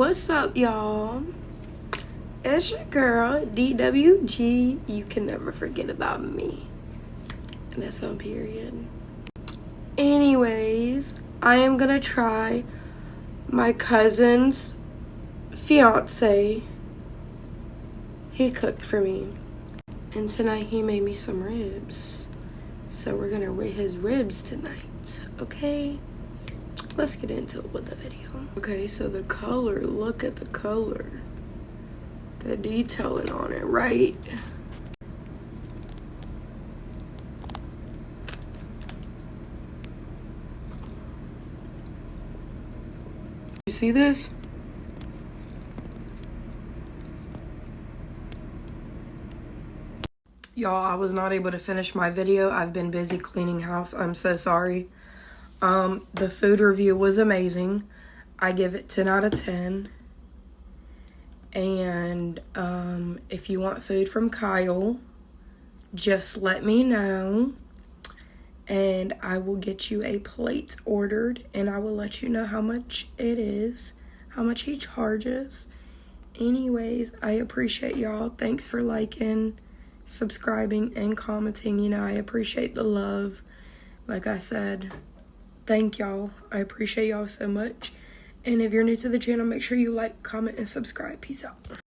What's up, y'all? It's your girl, DWG. You can never forget about me. And that's on period. Anyways, I am gonna try my cousin's fiance. He cooked for me. And tonight he made me some ribs. So we're gonna rate his ribs tonight, okay? Let's get into it with the video. Okay, so the color, look at the color. The detailing on it, right? You see this? Y'all, I was not able to finish my video. I've been busy cleaning house. I'm so sorry. The food review was amazing. I give it 10 out of 10. And if you want food from Kyle, just let me know. And I will get you a plate ordered. And I will let you know how much it is. How much he charges. Anyways, I appreciate y'all. Thanks for liking, subscribing, and commenting. You know, I appreciate the love. Like I said, thank y'all. I appreciate y'all so much. And if you're new to the channel, make sure you like, comment, and subscribe. Peace out.